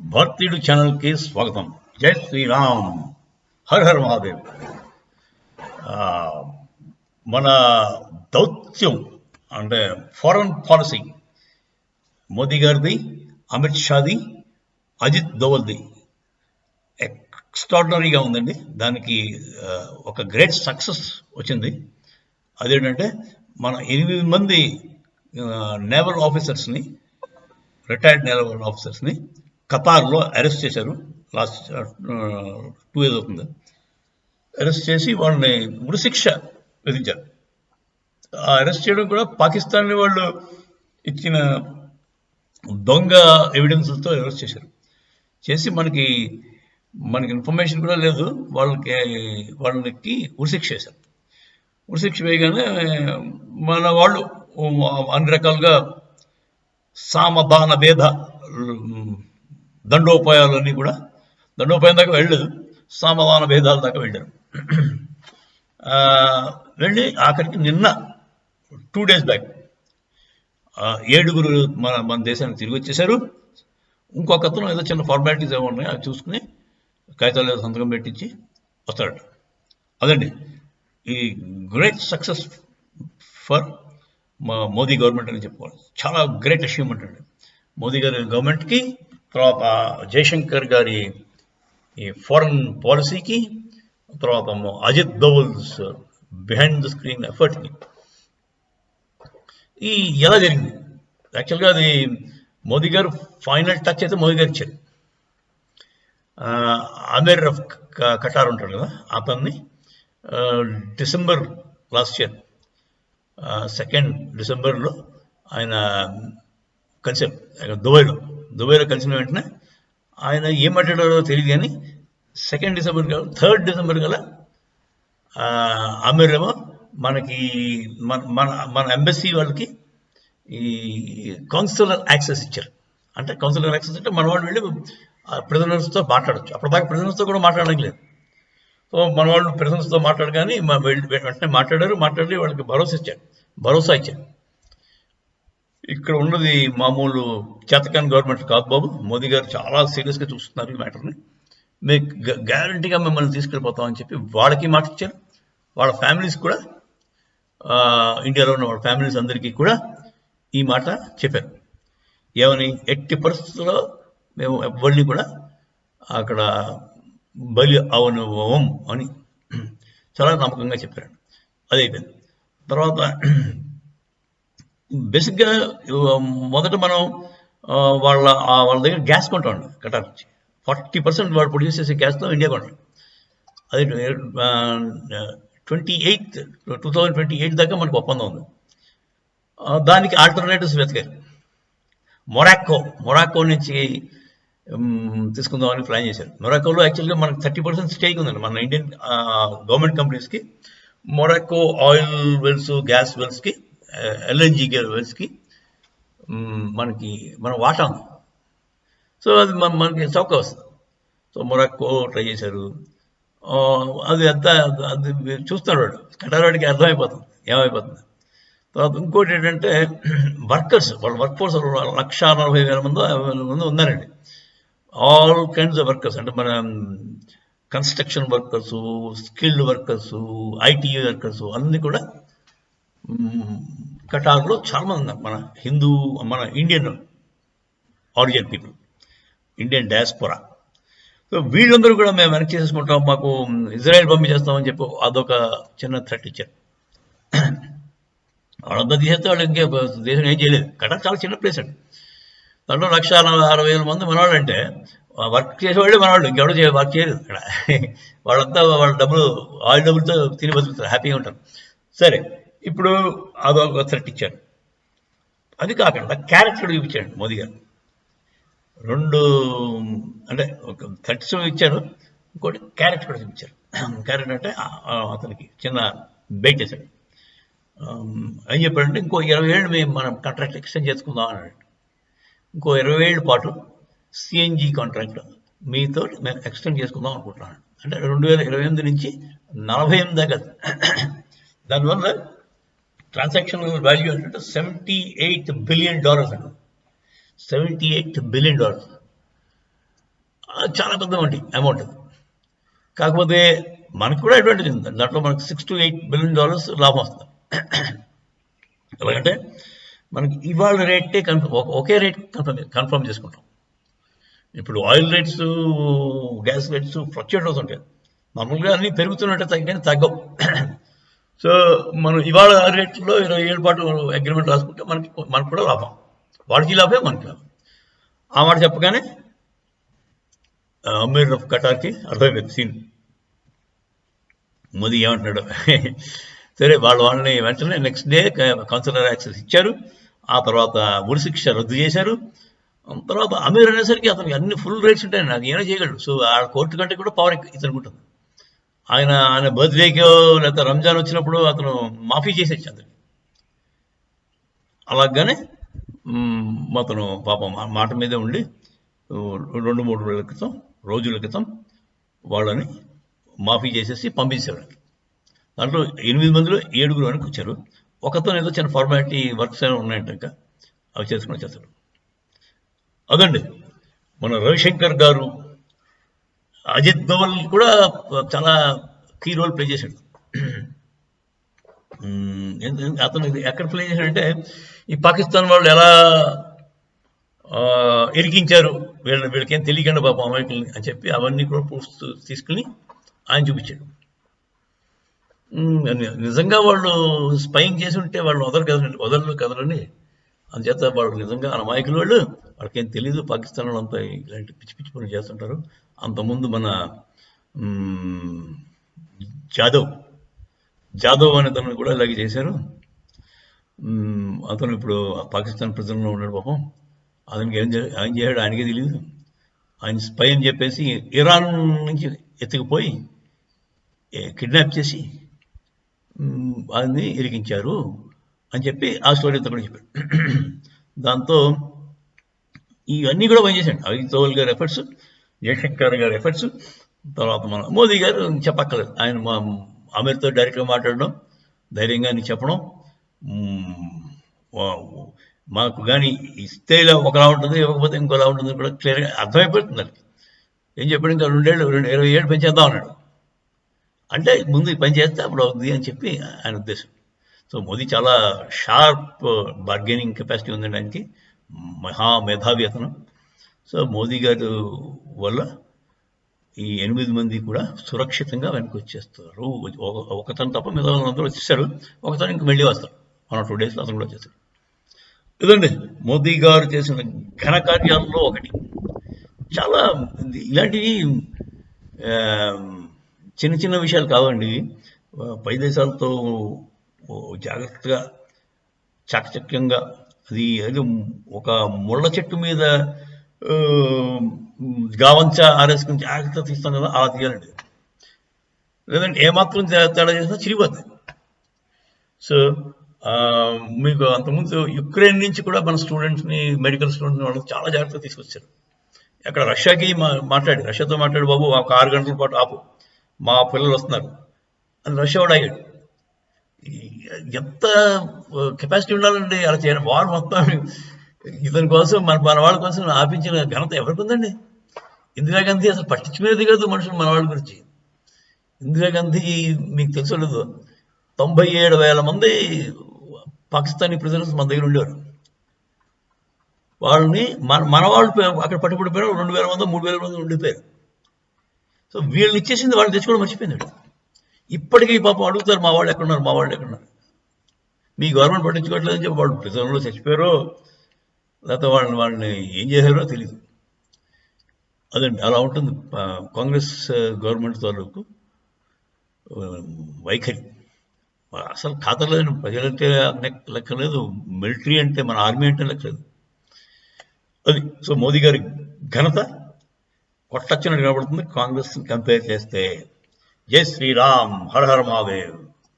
భారతీయుడు ఛానల్కి స్వాగతం. జై శ్రీరామ్, హర్ హర్ మహాదేవ్. ఆ, మన దౌత్యం అంటే ఫారెన్ పాలసీ మోదీ గారిది, అమిత్ షాది, అజిత్ దోవల్ది ఎక్స్ట్రాడినరీగా ఉందండి. దానికి ఒక గ్రేట్ సక్సెస్ వచ్చింది. అదేంటంటే మన 8 మంది నేవల్ ఆఫీసర్స్ని, రిటైర్డ్ నేవల్ ఆఫీసర్స్ని ఖతార్లో అరెస్ట్ చేశారు. లాస్ట్ 2 years అవుతుంది. అరెస్ట్ చేసి వాళ్ళని ఉరిశిక్ష విధించారు. ఆ అరెస్ట్ చేయడం కూడా పాకిస్తాన్ వాళ్ళు ఇచ్చిన దొంగ ఎవిడెన్స్లతో అరెస్ట్ చేశారు. చేసి మనకి ఇన్ఫర్మేషన్ కూడా లేదు, వాళ్ళకి ఉరిశిక్ష చేశారు. ఉరిశిక్ష వేయగానే మన వాళ్ళు అన్ని రకాలుగా సామధాన భేద దండోపాయాలన్నీ కూడా, దండోపాయం దాకా వెళ్ళలేదు, సామధాన భేదాల దాకా వెళ్ళారు. వెళ్ళి ఆఖరికి నిన్న 2 days బ్యాక్ 7 మన దేశానికి తిరిగి వచ్చేసారు. ఇంకొక అతను ఏదో చిన్న ఫార్మాలిటీస్ ఏమో ఉన్నాయి, అవి చూసుకుని కాగితాలు ఏదో సంతకం పెట్టించి వస్తాడట. అదండి ఈ great success for Modi government అని చెప్పుకోవాలి. చాలా గ్రేట్ అచీవ్మెంట్ అండి మోదీ గారి గవర్నమెంట్కి, తర్వాత జయశంకర్ గారి ఈ ఫారెన్ పాలసీకి, తర్వాత అజిత్ దోవల్స్ బిహైండ్ ద స్క్రీన్ ఎఫర్ట్కి. ఈ ఎలా జరిగింది యాక్చువల్గా, అది మోదీ గారు ఫైనల్ టచ్ అయితే మోదీ గారు ఇచ్చారు. అమీర్ ఆఫ్ ఖటార్ ఉంటాడు కదా, అతన్ని డిసెంబర్ లాస్ట్ ఇయర్ 2nd డిసెంబర్లో ఆయన కలిసారు దుబాయ్లో కలిసిన వెంటనే ఆయన ఏం మాట్లాడారో తెలియదు, కానీ 2nd డిసెంబర్ 3rd డిసెంబర్ గల అమీర్ ఏమో మనకి మన ఎంబసీ వాళ్ళకి ఈ కౌన్సిలర్ యాక్సెస్ ఇచ్చారు. అంటే కౌన్సిలర్ యాక్సెస్ అంటే మన వాళ్ళు వెళ్ళి ప్రిజనర్స్తో మాట్లాడచ్చు. అప్పటిదాకా ప్రిజనర్స్తో కూడా మాట్లాడడం లేదు. సో మన వాళ్ళు ప్రిజనర్స్తో మాట్లాడగానే వెంటనే మాట్లాడి వాళ్ళకి భరోసా ఇచ్చారు. ఇక్కడ ఉన్నది మామూలు చేతకాని గవర్నమెంట్ కాదు బాబు, మోదీ గారు చాలా సీరియస్గా చూస్తున్నారు ఈ మ్యాటర్ని, మీకు గ్యారంటీగా మిమ్మల్ని తీసుకెళ్ళిపోతామని చెప్పి వాళ్ళకి మాట ఇచ్చారు. వాళ్ళ ఫ్యామిలీస్ కూడా, ఇండియాలో ఉన్న వాళ్ళ ఫ్యామిలీస్ అందరికీ కూడా ఈ మాట చెప్పారు. ఏమని, ఎట్టి పరిస్థితుల్లో మేము ఎవరిని కూడా అక్కడ బలి అవనివ్వం అని చాలా నమ్మకంగా చెప్పారు. అది అయిపోయింది. తర్వాత బేసిక్గా మొదట మనం వాళ్ళ దగ్గర గ్యాస్ కొంటామండి కటార్ నుంచి. 40% వాడు ప్రొడ్యూస్ చేసే గ్యాస్తో ఇండియా కొంటాం. అది 2028 దాకా మనకు ఒప్పందం ఉంది. దానికి ఆల్టర్నేటివ్స్ వెతికారు. మొరాక్కో నుంచి తీసుకుందామని ప్లాన్ చేశారు. మొరాకోలో యాక్చువల్గా మనకు 30% స్టేక్ ఉందండి మన ఇండియన్ గవర్నమెంట్ కంపెనీస్కి. మొరాక్కో ఆయిల్ వెల్స్, గ్యాస్ వెల్స్కి, LNG వెల్స్కి మన వాటా ఉంది. సో అది మనకి చౌక వస్తుంది. సో మొరాక్కో ట్రై చేశారు. అది చూస్తున్నాడు వాడు, కటారాడికి అర్థమైపోతుంది ఏమైపోతుంది. తర్వాత ఇంకోటి ఏంటంటే వాళ్ళ వర్క్ ఫోర్స్ 140,000 మంది ఉన్నారండి. ఆల్ కైండ్స్ ఆఫ్ వర్కర్స్, అంటే మన construction workers, skilled workers, IT workers అన్నీ కూడా కటార్లో చాలా మంది ఉన్నారు. మన Indian origin people, Indian diaspora. So వీళ్ళందరూ కూడా మేము వెనక్కి చేసేసుకుంటాం, మాకు ఇజ్రాయెల్ పంపించేస్తామని చెప్పి అదొక చిన్న థ్రెట్ ఇచ్చారు. వాళ్ళంతా తీసేస్తే వాళ్ళు ఇంకే దేశం ఏం చేయలేదు. కటార్ చాలా చిన్న ప్లేస్ అండి. దాంట్లో 160,000 మంది మనవాళ్ళు, అంటే వర్క్ చేసేవాళ్ళే మనవాళ్ళు, ఇంకెవడో వర్క్ చేయలేదు ఇక్కడ. వాళ్ళంతా వాళ్ళ ఆయిల్ డబ్బులతో తిని బతుకుతారు, హ్యాపీగా ఉంటారు. సరే, ఇప్పుడు అదొక థ్రెట్ ఇచ్చారు. అది కాకుండా క్యారెక్టర్ చూపించాడు మోదీ గారు. 2 అంటే ఒక థ్రెట్స్ ఇచ్చారు, ఇంకోటి క్యారెక్టర్ కూడా చూపించారు. క్యారెక్టర్ అంటే అతనికి చిన్న బెయిట్ చేశాడు. ఏం చెప్పాడంటే, ఇంకో 20 ఏళ్ళు మేము మనం కాంట్రాక్ట్ ఎక్స్టెండ్ చేసుకుందాం అన్నాడు. ఇంకో 20 ఏళ్ళ పాటు CNG కాంట్రాక్ట్ మీతో మేము ఎక్స్టెండ్ చేసుకుందాం అనుకుంటున్నాను. అంటే 2028 నుంచి 48 దాకా. దానివల్ల ట్రాన్సాక్షన్ వాల్యూ ఏంటంటే $78 బిలియన్ అండి. $78 బిలియన్. చాలా పెద్ద అమౌంట్ అది. కాకపోతే మనకు కూడా అడ్వాంటేజ్ ఉంది, దాంట్లో మనకు $6 to $8 billion లాభం వస్తుంది. ఎలాగంటే మనకి ఇవాళ రేటే ఒకే రేట్ కన్ఫర్మ్ చేసుకుంటాం. ఇప్పుడు oil rates, gas rates fluctuate అవుతుంటాయి. మామూలుగా అన్నీ పెరుగుతున్నట్టే తగ్గిన తగ్గవు. సో మనం ఇవాళ రేట్లో 27 పాటు అగ్రిమెంట్ రాసుకుంటే మనకు కూడా లాభం, వాడికి లాభమే మనకి లాభం. ఆ మాట చెప్పగానే అమీర్ ఆఫ్ ఖటార్కి అర్థమైపోయింది సీన్. మోదీ ఏమంటున్నాడు. సరే వాళ్ళని వెంటనే నెక్స్ట్ డే కౌన్సిలర్ యాక్సెస్ ఇచ్చారు. ఆ తర్వాత ఉరిశిక్ష రద్దు చేశారు. తర్వాత అమీర్ అనేసరికి అతనికి అన్ని ఫుల్ రైట్స్ ఉంటాయి, నాకు ఏమైనా చేయగలడు. సో ఆ కోర్టు కంటే కూడా పవర్ ఇతనుకుంటుంది. ఆయన బర్త్డేకో లేకపోతే రంజాన్ వచ్చినప్పుడు అతను మాఫీ చేసేచ్చు అందరికి. అలాగానే అతను పాపం మాట మీదే ఉండి 2-3 రోజుల క్రితం వాళ్ళని మాఫీ చేసేసి పంపించారు. దాంట్లో 8 మందిలో 7 వెనక్కి వచ్చారు. ఒకతో ఏదో చిన్న ఫార్మాలిటీ వర్క్స్ ఏమైనా ఉన్నాయంట, ఇంకా అవి చేసుకుని వచ్చేస్తారు. అదండి మన రవిశంకర్ గారు. అజిత్ దోవల్ కూడా చాలా కీ రోల్ ప్లే చేశాడు. అతను ఎక్కడ ప్లే చేశాడంటే, ఈ పాకిస్తాన్ వాళ్ళు ఎలా ఇరికించారు వీళ్ళకేం తెలియకుండా పాపం అమాయకుల్ని అని చెప్పి అవన్నీ కూడా ప్రూఫ్స్ తీసుకుని ఆయన చూపించాడు. నిజంగా వాళ్ళు స్పైయింగ్ చేసి ఉంటే వాళ్ళు వదలరు కదలని. అందుచేత వాళ్ళు నిజంగా అమాయకులు, వాళ్ళకేం తెలియదు. పాకిస్తాన్ వాళ్ళు అంతా ఇలాంటి పిచ్చి పిచ్చి పనులు చేస్తుంటారు. అంతకుముందు మన జాదవ్ అనే తనను కూడా ఇలాగే చేశారు. అతను ఇప్పుడు పాకిస్తాన్ ప్రెసిడెంట్లో ఉన్నాడు పాపం. అతనికి ఏం చేశాడు ఆయనకే తెలియదు. ఆయన స్పై అని చెప్పేసి ఇరాన్ నుంచి ఎత్తుకుపోయి కిడ్నాప్ చేసి ఆయన్ని ఇరికించారు అని చెప్పి ఆ స్టోరీ అంతా కూడా చెప్పాడు. దాంతో ఇవన్నీ కూడా పనిచేశాడు. అజిత్ దోవల్ గారి ఎఫర్ట్స్, జయశంకర్ గారి ఎఫర్ట్స్, తర్వాత మన మోదీ గారు చెప్పక్కర్లేదు. ఆయన అమీర్తో డైరెక్ట్గా మాట్లాడడం, ధైర్యంగా చెప్పడం, మాకు కానీ ఇస్తే ఒకలా ఉంటుంది, ఇవ్వకపోతే ఇంకోలా ఉంటుంది కూడా క్లియర్గా అర్థమైపోతుంది. దానికి ఏం చెప్పాడు, ఇంకా 27 పెంచేద్దాం అన్నాడు. అంటే ముందు ఈ పని చేస్తే అప్పుడు అవుతుంది అని చెప్పి ఆయన ఉద్దేశం. సో మోదీ చాలా షార్ప్ బార్గెనింగ్ కెపాసిటీ ఉందండి ఆయనకి, మహా మేధావి అతను. సో మోదీ గారు వల్ల ఈ 8 మంది కూడా సురక్షితంగా వెనక్కి వచ్చేస్తారు. ఒకతను తప్ప మిగతా అందరూ వచ్చేసారు. ఒకతను ఇంక మళ్ళీ వస్తారు, 1 or 2 days అతను కూడా వచ్చేసారు. ఇదండి మోదీ గారు చేసిన ఘనకార్యాల్లో ఒకటి. చాలా ఇలాంటివి చిన్న చిన్న విషయాలు కావండి. పై దేశాలతో జాగ్రత్తగా చాకచక్యంగా, అది ఒక ముళ్ళ చెట్టు మీద గావంచ ఆరేసుకుని జాగ్రత్త తీస్తాం కదా, అలా తీయాలండి. లేదంటే ఏమాత్రం తేడా చేసినా చిరిగిపోతాయి. సో మీకు అంతకుముందు యుక్రెయిన్ నుంచి కూడా మన స్టూడెంట్స్ని, మెడికల్ స్టూడెంట్ని వాళ్ళకి చాలా జాగ్రత్తగా తీసుకొచ్చారు. అక్కడ రష్యాతో మాట్లాడి బాబు ఒక 6 గంటల పాటు ఆపు, మా పిల్లలు వస్తున్నారు అని రష్యా వాడు అయ్యాడు. ఎంత కెపాసిటీ ఉండాలండి అలా చేయడం. వారు మొత్తం ఇతని కోసం మన వాళ్ళ కోసం ఆపించిన ఘనత ఎవరికి ఉందండి? ఇందిరాగాంధీ అసలు పట్టించుకునేది కాదు మనుషులు మన వాళ్ళ గురించి. ఇందిరాగాంధీ మీకు తెలుసో లేదు, 97,000 మంది పాకిస్తానీ ప్రిజనర్స్ మన దగ్గర ఉండేవారు. వాళ్ళని మన వాళ్ళు అక్కడ పట్టుబడిపోయారు. 2,000 మంది 3,000 మంది ఉండిపోయారు. సో వీళ్ళని ఇచ్చేసింది వాళ్ళు తెచ్చుకోవడం మర్చిపోయింది. ఇప్పటికీ పాపం అడుగుతారు, మా వాళ్ళు ఎక్కడున్నారు, మీ గవర్నమెంట్ పట్టించుకోవట్లేదని చెప్పి. వాళ్ళు ప్రిజనర్లో చచ్చిపోయారో లేకపోతే వాళ్ళని ఏం చేశారో తెలియదు. అదండి అలా ఉంటుంది కాంగ్రెస్ గవర్నమెంట్ తాలూకు వైఖరి. అసలు ఖాతాలేదు, ప్రజలంటే లెక్కలేదు, మిలిటరీ అంటే మన ఆర్మీ అంటే లెక్కలేదు అది. సో మోదీ గారి ఘనత కొట్టచ్చినట్టు కనబడుతుంది కాంగ్రెస్ కంపేర్ చేస్తే. జై శ్రీరామ్, హర హర మహాదేవ్.